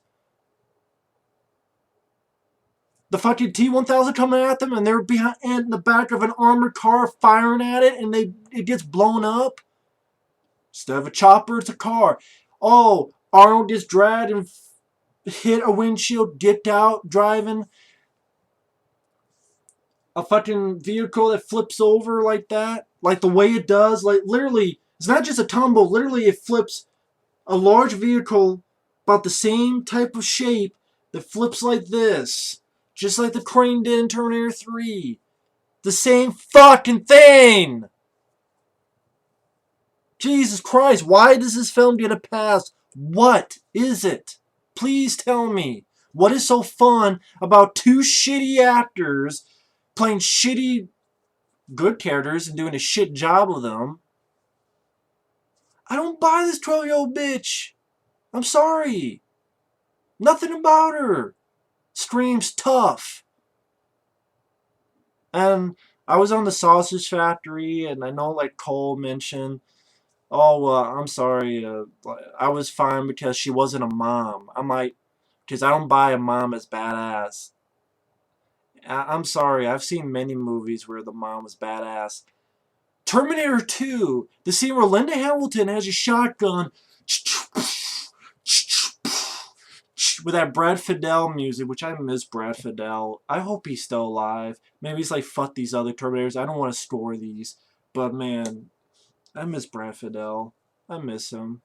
S1: The fucking T-1000 coming at them, and they're behind in the back of an armored car firing at it, and it gets blown up. Instead of a chopper, it's a car. Oh, Arnold gets dragged and hit a windshield, dipped out, driving. a fucking vehicle that flips over like that, like the way it does, like literally, it's not just a tumble. Literally, it flips a large vehicle about the same type of shape that flips like this, just like the crane did in Terminator 3. The same fucking thing! Jesus Christ, why does this film get a pass? What is it? Please tell me. What is so fun about two shitty actors playing shitty good characters and doing a shit job of them? I don't buy this 12-year-old bitch. I'm sorry. Nothing about her screams tough. And I was on the Sausage Factory, and I know like Cole mentioned, oh, I'm sorry, I was fine because she wasn't a mom. I'm like, because I don't buy a mom as badass. I'm sorry, I've seen many movies where the mom was badass. Terminator 2, the scene where Linda Hamilton has a shotgun with that Brad Fidel music, which I miss Brad Fidel. I hope he's still alive. Maybe he's like, fuck these other Terminators. I don't want to score these. But man, I miss Brad Fidel. I miss him.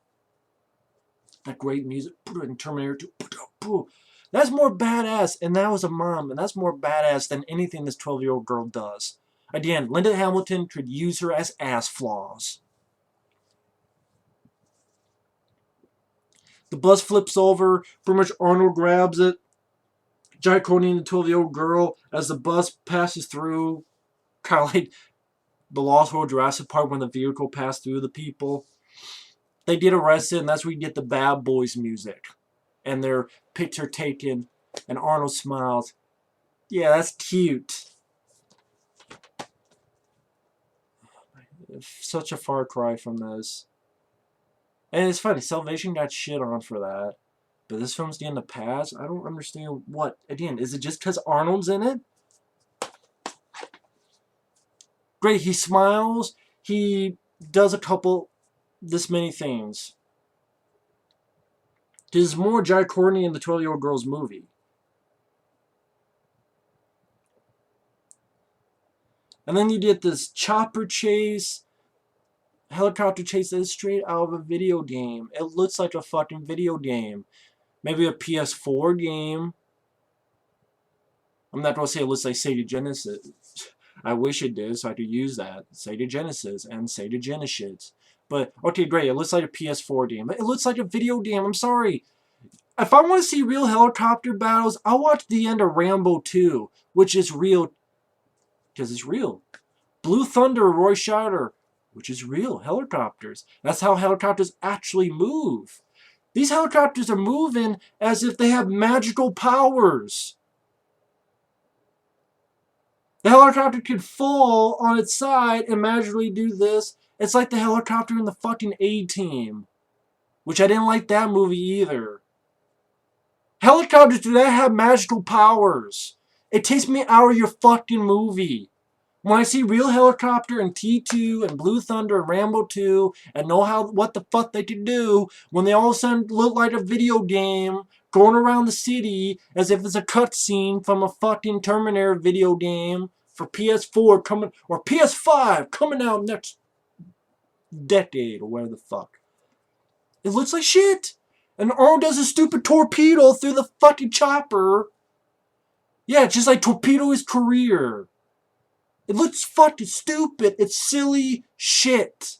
S1: That great music. In Terminator 2. That's more badass. And that was a mom. And that's more badass than anything this 12-year-old girl does. Again, Linda Hamilton could use her as ass flaws. The bus flips over. Pretty much Arnold grabs it. Jai Courtney and the 12-year-old girl, as the bus passes through, kind of like the Lost World Jurassic Park when the vehicle passed through the people. They get arrested, and that's where you get the Bad Boys music. And their picture taken, and Arnold smiles. Yeah, that's cute. Such a far cry from this. And it's funny, Salvation got shit on for that. But this film's getting a pass? I don't understand what. Again, is it just because Arnold's in it? Great, he smiles. He does a couple, this many things. There's more Jai Courtney in the 12-year-old girl's movie. And then you get this chopper chase, helicopter chase that is straight out of a video game. It looks like a fucking video game. Maybe a PS4 game. I'm not going to say it looks like Sega Genesis. I wish it did so I could use that. Sega Genesis and Sega Genisys. But, okay, great. It looks like a PS4 game. But it looks like a video game. I'm sorry. If I want to see real helicopter battles, I'll watch the end of Rambo 2, which is real. Because it's real. Blue Thunder, Roy Scheider, which is real. Helicopters. That's how helicopters actually move. These helicopters are moving as if they have magical powers. The helicopter could fall on its side and magically do this. It's like the helicopter in the fucking A-Team. Which I didn't like that movie either. Helicopters do not have magical powers. It takes me out of your fucking movie. When I see real helicopter and T2 and Blue Thunder and Rambo 2 and know what the fuck they can do, when they all of a sudden look like a video game going around the city as if it's a cutscene from a fucking Terminator video game for PS4 coming, or PS5 coming out next decade or whatever the fuck. It looks like shit. And Arnold does a stupid torpedo through the fucking chopper. Yeah, just like torpedo his career. It looks fucking stupid. It's silly shit.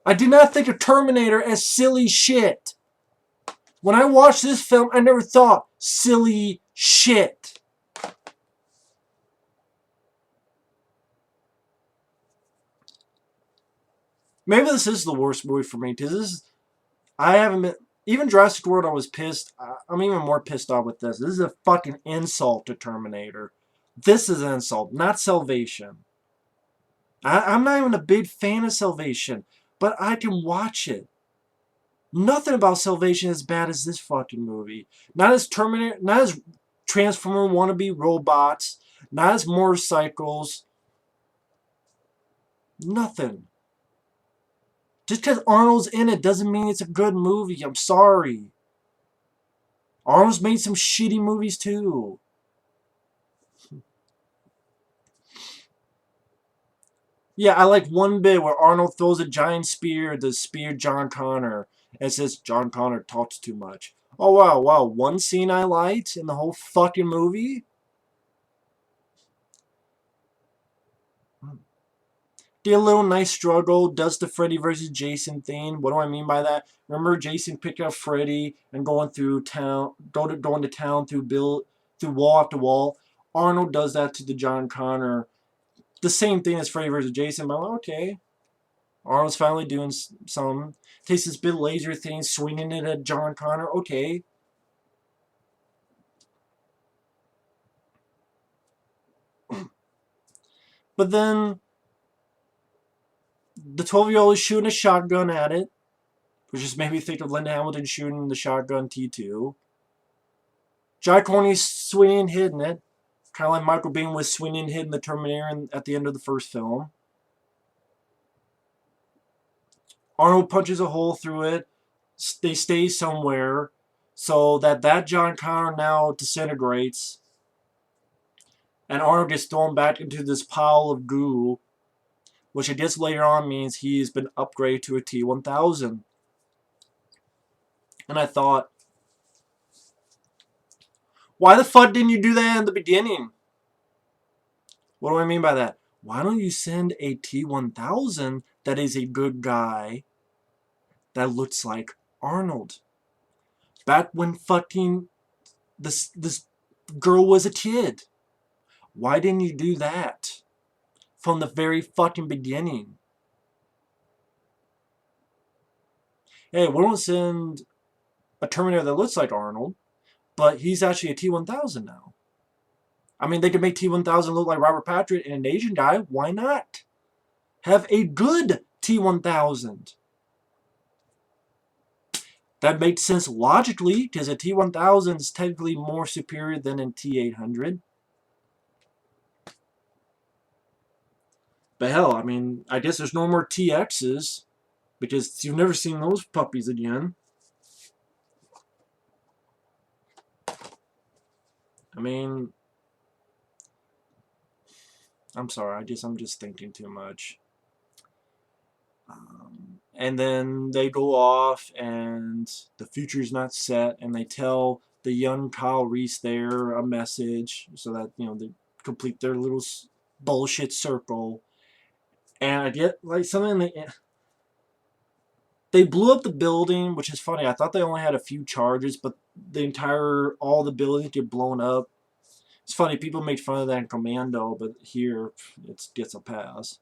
S1: I did not think of Terminator as silly shit. When I watched this film, I never thought silly shit. Maybe this is the worst movie for me, because this is, I haven't been, even Jurassic World I was pissed, I'm even more pissed off with this. This is a fucking insult to Terminator. This is an insult, not Salvation. I'm not even a big fan of Salvation, but I can watch it. Nothing about Salvation is as bad as this fucking movie. Not as Terminator, not as Transformer wannabe robots, not as motorcycles. Nothing. Just because Arnold's in it doesn't mean it's a good movie. I'm sorry. Arnold's made some shitty movies too. Yeah, I like one bit where Arnold throws a giant spear to spear John Connor. And it says John Connor talks too much. Oh wow, wow, one scene I liked in the whole fucking movie? Did a little nice struggle, does the Freddy versus Jason thing. What do I mean by that? Remember Jason picked up Freddy and going through town, going to town through wall after wall. Arnold does that to the John Connor. The same thing as Freddy versus Jason, but I'm like, okay. Arnold's finally doing some. Takes this big laser thing, swinging it at John Connor. Okay. But then the 12-year-old is shooting a shotgun at it, which just made me think of Linda Hamilton shooting the shotgun T2. Jai Courtney's swinging and hitting it. Kind of like Michael Biehn was swinging and hitting the Terminator at the end of the first film. Arnold punches a hole through it. They stay somewhere so that John Connor now disintegrates. And Arnold gets thrown back into this pile of goo, which I guess later on means he's been upgraded to a T-1000. And I thought, why the fuck didn't you do that in the beginning? What do I mean by that? Why don't you send a T-1000 that is a good guy that looks like Arnold? Back when fucking this girl was a kid. Why didn't you do that from the very fucking beginning? Hey, we don't send a Terminator that looks like Arnold, but he's actually a T-1000 now. I mean, they could make T-1000 look like Robert Patrick and an Asian guy. Why not? Have a good T-1000. That makes sense logically, because a T-1000 is technically more superior than a T-800. But hell, I mean, I guess there's no more TXs, because you've never seen those puppies again. I mean, I'm sorry, I'm just thinking too much. And then they go off, and the future's not set, and they tell the young Kyle Reese there a message so that, you know, they complete their little bullshit circle. And I get like something they blew up the building, which is funny. I thought they only had a few charges, but all the buildings get blown up. It's funny, people make fun of that in Commando, but here it gets a pass.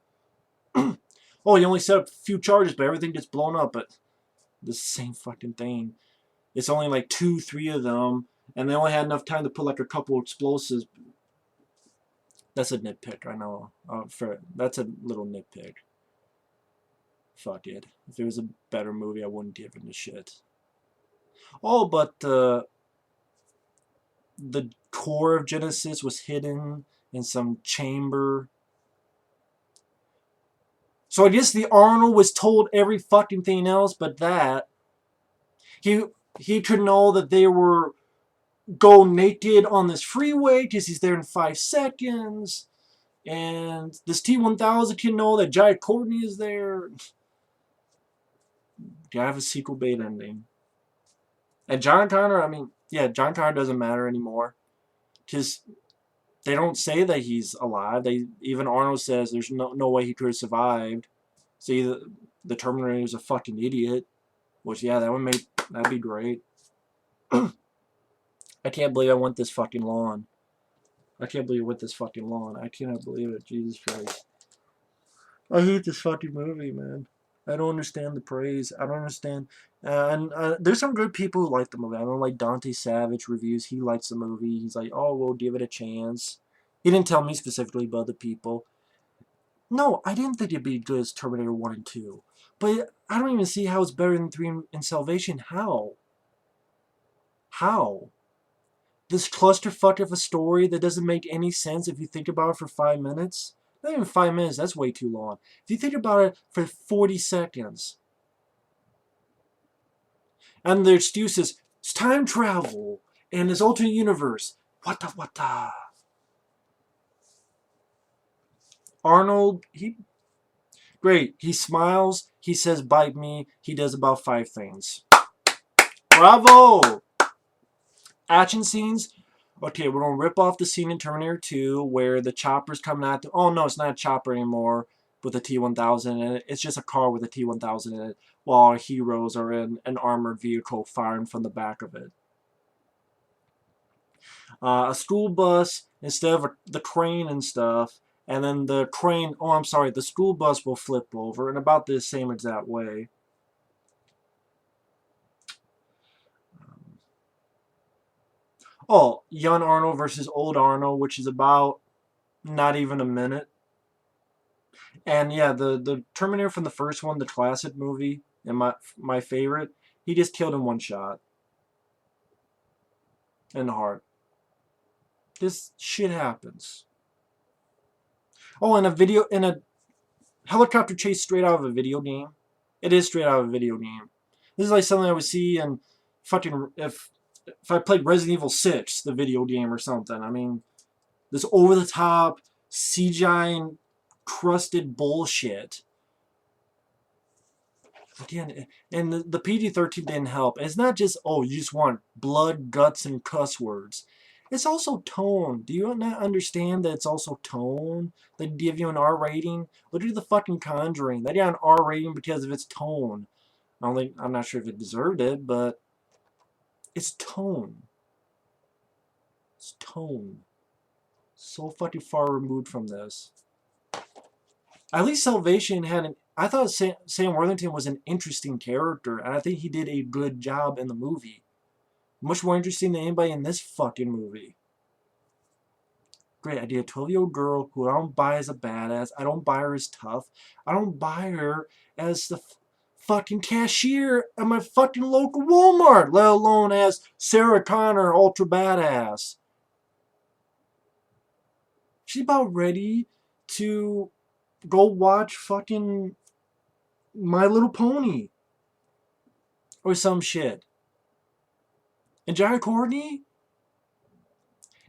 S1: Oh, you only set up a few charges, but everything gets blown up. But the same fucking thing. It's only like 2, 3 of them, and they only had enough time to put like a couple explosives. That's a nitpick, I know. That's a little nitpick. Fuck it. If it was a better movie, I wouldn't give it a shit. Oh, but the core of Genisys was hidden in some chamber. So I guess the Arnold was told every fucking thing else but that. He could know that they were go naked on this freeway because he's there in 5 seconds. And this T-1000 can know that Jai Courtney is there. Gotta have a sequel bait ending. And John Connor, I mean, yeah, John Connor doesn't matter anymore. Because they don't say that he's alive. Even Arnold says there's no way he could have survived. See, the Terminator is a fucking idiot. Which, yeah, that'd be great. I can't believe I went this fucking long. I can't believe I went this fucking long. I cannot believe it. Jesus Christ. I hate this fucking movie, man. I don't understand the praise. I don't understand. And there's some good people who like the movie. I don't like Dante Savage reviews. He likes the movie. He's like, oh, we'll give it a chance. He didn't tell me specifically, but other people. No, I didn't think it'd be good as Terminator 1 and 2. But I don't even see how it's better than 3 and Salvation. How? How? This clusterfuck of a story that doesn't make any sense if you think about it for 5 minutes? Not even 5 minutes, that's way too long. If you think about it for 40 seconds. And their excuse is, it's time travel, and this alternate universe. What the? Arnold, Great. He smiles. He says, bite me. He does about 5 things. Bravo! Action scenes. Okay, we're going to rip off the scene in Terminator 2 where the chopper's coming at the... Oh, no, it's not a chopper anymore with a T-1000 in it. It's just a car with a T-1000 in it while our heroes are in an armored vehicle firing from the back of it. A school bus instead of the crane and stuff, and then the crane... Oh, I'm sorry. The school bus will flip over in about the same exact way. Oh, young Arnold versus old Arnold, which is about not even a minute. And yeah, the Terminator from the first one, the classic movie, and my favorite, he just killed in one shot. In the heart. This shit happens. Oh, in a helicopter chase straight out of a video game. It is straight out of a video game. This is like something I would see in fucking if I played Resident Evil 6, the video game or something. I mean, this over the top CGI crusted bullshit. Again, and the PG-13 didn't help. It's not just, oh, you just want blood, guts, and cuss words. It's also tone. Do you not understand that it's also tone? They give you an R rating? Look at the fucking Conjuring. They got an R rating because of its tone. I'm not sure if it deserved it, but it's tone. It's tone. So fucking far removed from this. At least Salvation had an... I thought Sam Worthington was an interesting character, and I think he did a good job in the movie. Much more interesting than anybody in this fucking movie. Great idea. 12-year-old girl who I don't buy as a badass. I don't buy her as tough. I don't buy her as the fucking cashier at my fucking local Walmart, let alone as Sarah Connor, ultra badass. She's about ready to go watch fucking My Little Pony. Or some shit. And Jai Courtney?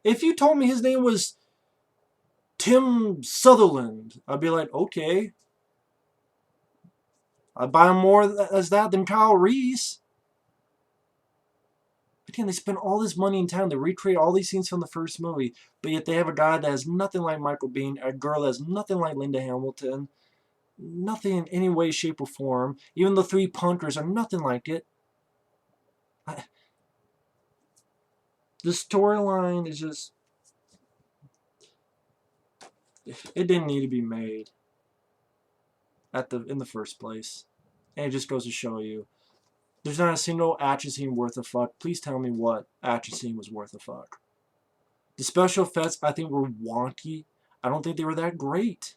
S1: If you told me his name was Tim Sutherland, I'd be like, okay. I'd buy him more as that than Kyle Reese. Again, they spend all this money and time to recreate all these scenes from the first movie, but yet they have a guy that has nothing like Michael Biehn, a girl that has nothing like Linda Hamilton, nothing in any way, shape, or form. Even the 3 punkers are nothing like it. The storyline is just... It didn't need to be made in the first place. And it just goes to show you. There's not a single action scene worth a fuck. Please tell me what action scene was worth a fuck. The special effects, I think, were wonky. I don't think they were that great.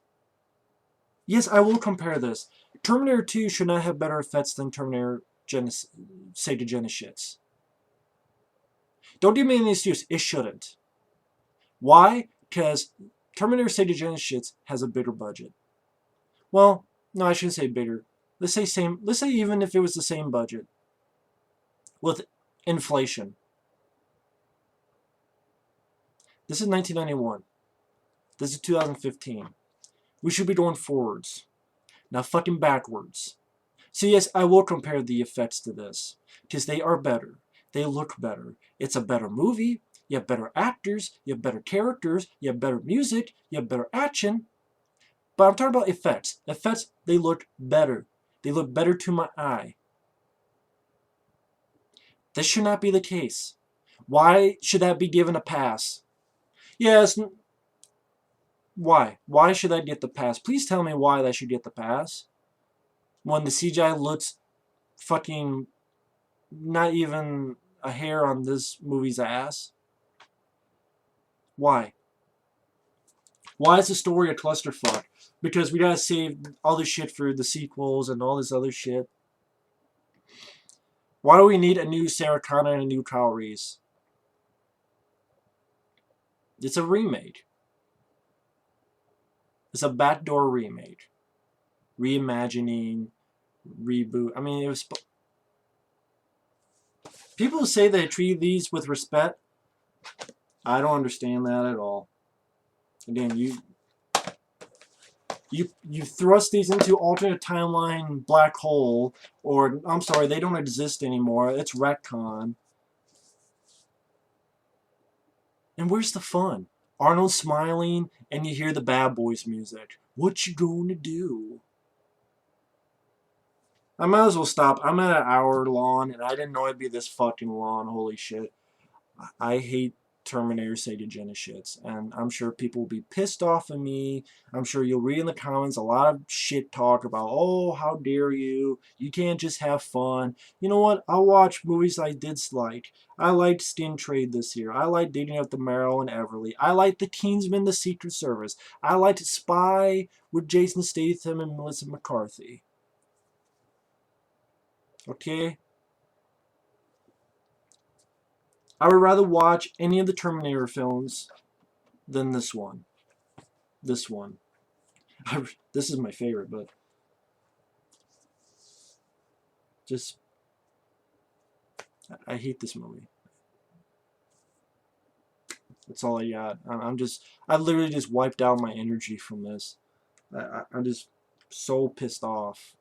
S1: Yes, I will compare this. Terminator 2 should not have better effects than Terminator Genisys, Sega Genisys. Don't give me any excuse. It shouldn't. Why? Because Terminator Sega Genisys has a bigger budget. Well, no, I shouldn't say bigger. Let's say same. Let's say even if it was the same budget. With inflation. This is 1991. This is 2015. We should be going forwards. Not fucking backwards. So yes, I will compare the effects to this. Because they are better. They look better. It's a better movie. You have better actors. You have better characters. You have better music. You have better action. But I'm talking about effects. Effects, they look better. They look better to my eye. This should not be the case. Why should that be given a pass? Yes. Why? Why should that get the pass? Please tell me why that should get the pass. When the CGI looks fucking not even a hair on this movie's ass. Why? Why is the story a clusterfuck? Because we gotta save all this shit for the sequels and all this other shit. Why do we need a new Sarah Connor and a new Kyle Reese? It's a remake. It's a backdoor remake. Reimagining, reboot. I mean, it was... People say they treat these with respect. I don't understand that at all. Again, You thrust these into alternate timeline black hole, or I'm sorry, they don't exist anymore. It's retcon. And where's the fun? Arnold smiling, and you hear the Bad Boys music. What you gonna do? I might as well stop. I'm at an hour long, and I didn't know it'd be this fucking long. Holy shit. I hate Terminator Genisys, and I'm sure people will be pissed off at me. I'm sure you'll read in the comments a lot of shit talk about, oh, how dare you? You can't just have fun. You know what? I'll watch movies I did like. I liked Skin Trade this year. I liked Dating Up the Merrill and Everly. I liked The Kingsman, The Secret Service. I liked Spy with Jason Statham and Melissa McCarthy. Okay? I would rather watch any of the Terminator films than this one. This one. This is my favorite, but just I hate this movie. That's all I got. I literally just wiped out my energy from this. I'm just so pissed off.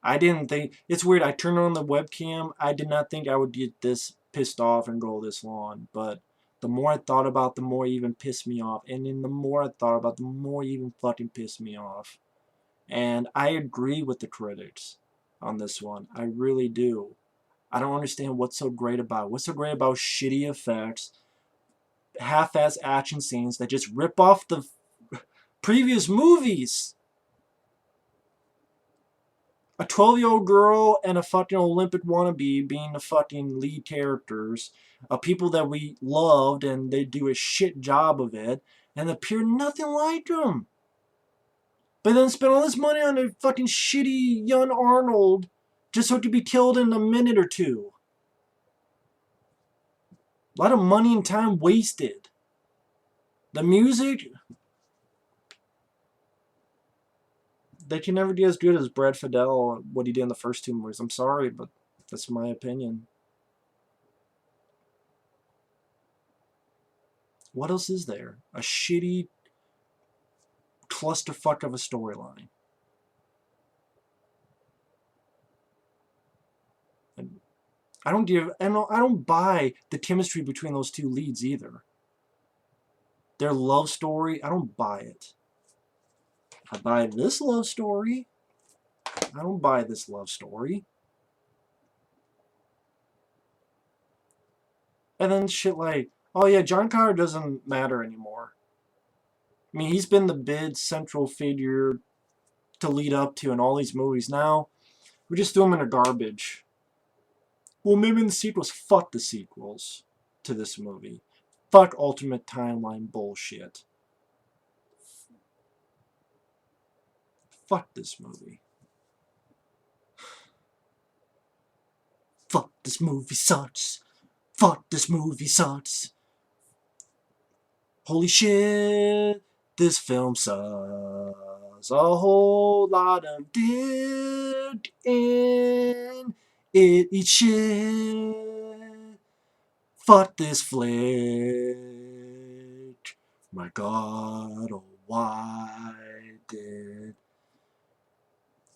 S1: I didn't think, it's weird. I turned on the webcam. I did not think I would get this pissed off and go this long, but the more I thought about, the more it even pissed me off. And then the more I thought about, the more it even fucking pissed me off. And I agree with the critics on this one. I really do. I don't understand what's so great about it. What's so great about shitty effects, half-ass action scenes that just rip off the previous movies? A 12-year-old girl and a fucking Olympic wannabe being the fucking lead characters, people that we loved, and they do a shit job of it, and appear nothing like them. But then spend all this money on a fucking shitty young Arnold just so it could be killed in a minute or two. A lot of money and time wasted. The music, they can never do as good as Brad Fidel, what he did in the first two movies. I'm sorry, but that's my opinion. What else is there? A shitty clusterfuck of a storyline. I don't buy the chemistry between those two leads either. Their love story, I don't buy it. I buy this love story. I don't buy this love story. And then shit like, oh yeah, John Connor doesn't matter anymore. I mean, he's been the big central figure to lead up to in all these movies. Now, we just threw him in the garbage. Well, maybe in the sequels. Fuck the sequels to this movie. Fuck Ultimate Timeline bullshit. Fuck this movie. Fuck this movie sucks. Fuck this movie sucks. Holy shit, this film sucks. A whole lot of dick in it eats shit. Fuck this flick. My God, oh why did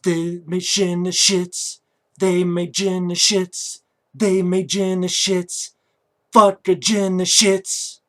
S1: they make gin the shits? They make gin the shits. They make gin the shits. Fuck a gin the shits.